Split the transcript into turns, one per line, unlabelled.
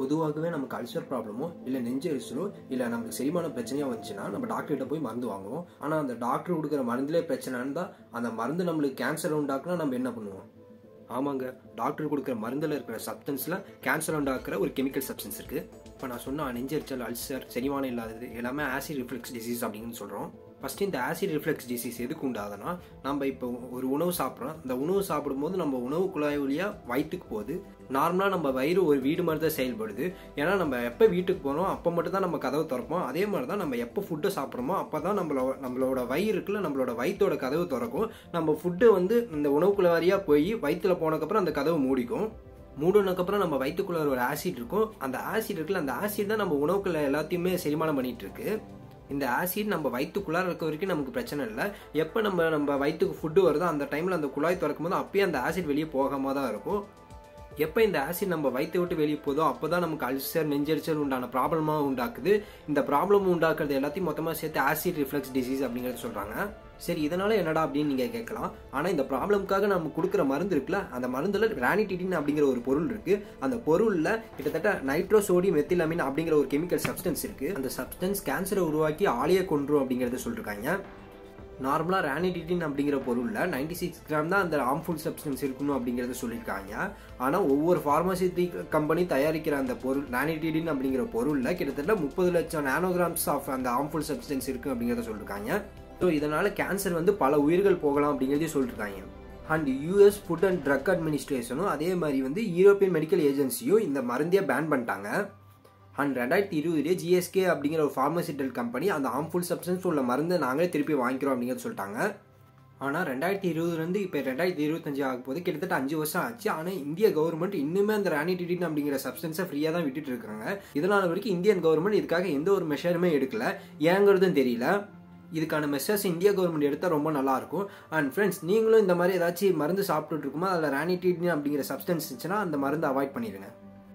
பொதுவாகவே நமக்கு அல்சர் ப்ராப்ளமோ இல்லை நெஞ்செரிச்சலோ இல்லை நமக்கு செரிமான பிரச்சனையோ வந்துச்சுன்னா நம்ம டாக்டர்கிட்ட போய் மருந்து வாங்குவோம். ஆனால் அந்த டாக்டர் கொடுக்குற மருந்துலேயே பிரச்சனைன்னு தான் அந்த மருந்து நம்மளுக்கு கேன்சர் உண்டாக்குனா நம்ம என்ன பண்ணுவோம்? ஆமாங்க, டாக்டர் கொடுக்குற மருந்தில் இருக்கிற சப்ஸ்டன்ஸில் கேன்சர் உண்டாக்குற ஒரு கெமிக்கல் சப்ஸ்டன்ஸ் இருக்குது. இப்போ நான் சொன்ன நெஞ்செரிச்சல், அல்சர், செரிமானம் இல்லாதது எல்லாமே ஆசிட் ரிஃப்ளெக்ஸ் டிசீஸ் அப்படின்னு சொல்கிறோம். ஃபஸ்ட்டு இந்த ஆசிட் ரிஃப்ளெக்ஸ் டிசீஸ் எதுக்கு உண்டாகுதுன்னா, நம்ம இப்போ ஒரு உணவு சாப்பிட்றோம். அந்த உணவு சாப்பிடும்போது நம்ம உணவு குழாய் வழியாக வயிற்றுக்கு போகுது. நார்மலாக நம்ம வயிறு ஒரு வீடு மாதிரி தான் செயல்படுது. ஏன்னா நம்ம எப்போ வீட்டுக்கு போகிறோம் அப்போ மட்டும் தான் நம்ம கதவை திறப்போம். அதே மாதிரி தான் நம்ம எப்போ ஃபுட்டை சாப்பிட்றோமோ அப்போ தான் நம்மளோட வயிறு இருக்குல்ல, நம்மளோட வயிற்றோட கதவு திறக்கும். நம்ம ஃபுட்டு வந்து இந்த உணவு குழாய் வழியாக போய் வயிற்றுல போனதுக்கப்புறம் அந்த கதவு மூடிக்கும். மூடினதுக்கப்புறம் நம்ம வயிற்றுக்குள்ள ஒரு ஆசிட் இருக்கும். அந்த ஆசிட் இருக்குல்ல, அந்த ஆசிட் தான் நம்ம உணவுக்குள்ள எல்லாத்தையுமே செரிமானம் பண்ணிட்டு இருக்கு. இந்த ஆசிட் நம்ம வயிற்றுக்குள்ளார இருக்க வரைக்கும் நமக்கு பிரச்சனை இல்லை. எப்போ நம்ம வயிற்றுக்கு ஃபுட்டு வருதோ அந்த டைமில் அந்த குழாய் திறக்கும் போது அப்பயே அந்த ஆசிட் வெளியே போகாம தான் இருக்கும். எப்போ இந்த ஆசிட் நம்ம வயிற்றை விட்டு வெளியே போதோ அப்போ தான் நமக்கு அல்சர், நெஞ்செரிச்சல் உண்டான ப்ராப்ளமாக உண்டாக்குது. இந்த ப்ராப்ளம் உண்டாக்குறது எல்லாத்தையும் மொத்தமாக சேர்த்து ஆசிட் ரிஃப்ளெக்ஸ் டிசீஸ் அப்படிங்கிறது சொல்கிறாங்க. சரி, இதனால என்னடா அப்படின்னு நீங்கள் கேட்கலாம். ஆனால் இந்த ப்ராப்ளம்காக நம்ம கொடுக்குற மருந்து இருக்குல்ல, அந்த மருந்தில் ரானிடிடின் அப்படிங்கிற ஒரு பொருள் இருக்குது. அந்த பொருளில் கிட்டத்தட்ட நைட்ரோசோடியம் மெத்திலமின் அப்படிங்கிற ஒரு கெமிக்கல் சப்ஸ்டன்ஸ் இருக்குது. அந்த சப்ஸ்டன்ஸ் கேன்சரை உருவாக்கி ஆளையே கொன்றும் அப்படிங்கிறத சொல்லியிருக்காங்க. நார்மலாக ரானிடிடின் அப்படிங்கிற பொருளில் 96 கிராம் தான் அந்த ஹார்ம்ஃபுல் சப்ஸ்டன்ஸ் இருக்கணும் அப்படிங்கிறத சொல்லியிருக்காங்க. ஆனால் ஒவ்வொரு ஃபார்மசியூட்டிக்கல் கம்பெனி தயாரிக்கிற அந்த பொருள் ரானிடிடின் அப்படிங்கிற பொருளில் கிட்டத்தட்ட 30 லட்சம் நானோகிராம்ஸ் ஆஃப் அந்த ஹார்ம்ஃபுல் சப்ஸ்டன்ஸ் இருக்குது அப்படிங்கிறத சொல்லியிருக்காங்க. ஸோ இதனால் கேன்சர் வந்து பல உயிர்கள் போகலாம் அப்படிங்கிறதையும் சொல்லியிருக்காங்க. And US food and drug அட்மினிஸ்ட்ரேஷனும் அதே மாதிரி வந்து யூரோப்பியன் மெடிக்கல் ஏஜென்சியும் இந்த மருந்தையை பேன் பண்ணிட்டாங்க. அண்ட் 2020 ஜிஎஸ்கே அப்படிங்கிற ஒரு ஃபார்மசியூட்டிக்கல் கம்பெனி அந்த ஹார்ம்ஃபுல் சப்ஸ்டன்ஸ் உள்ள மருந்தை நாங்களே திருப்பி வாங்கிக்கிறோம் அப்படிங்கிறது சொல்லிட்டாங்க. ஆனால் 2020 இப்போ 2025 ஆக போது கிட்டத்தட்ட 5 வருஷம் ஆச்சு. ஆனால் இந்திய கவர்மெண்ட் இன்னுமே அந்த ரானிடிடின் அப்படிங்கிற சப்ஸ்டன்ஸை ஃப்ரீயாக தான் விட்டுட்டு இருக்காங்க. இதனால் வரைக்கும் இந்தியன் கவர்மெண்ட் இதுக்காக எந்த ஒரு மெஷருமே எடுக்கல. ஏங்கிறதும் தெரியல. இதுக்கான மெஷர்ஸ் இந்தியா கவர்மெண்ட் எடுத்தால் ரொம்ப நல்லாயிருக்கும். அண்ட் ஃப்ரெண்ட்ஸ், நீங்களும் இந்த மாதிரி ஏதாச்சும் மருந்து சாப்பிட்டுட்டு இருக்குமா அதில் ரானிடிடின் அப்படிங்கிற சப்ஸ்டன்ஸ் இருந்துச்சுன்னா அந்த மருந்து அவாய்ட் பண்ணிடுங்க.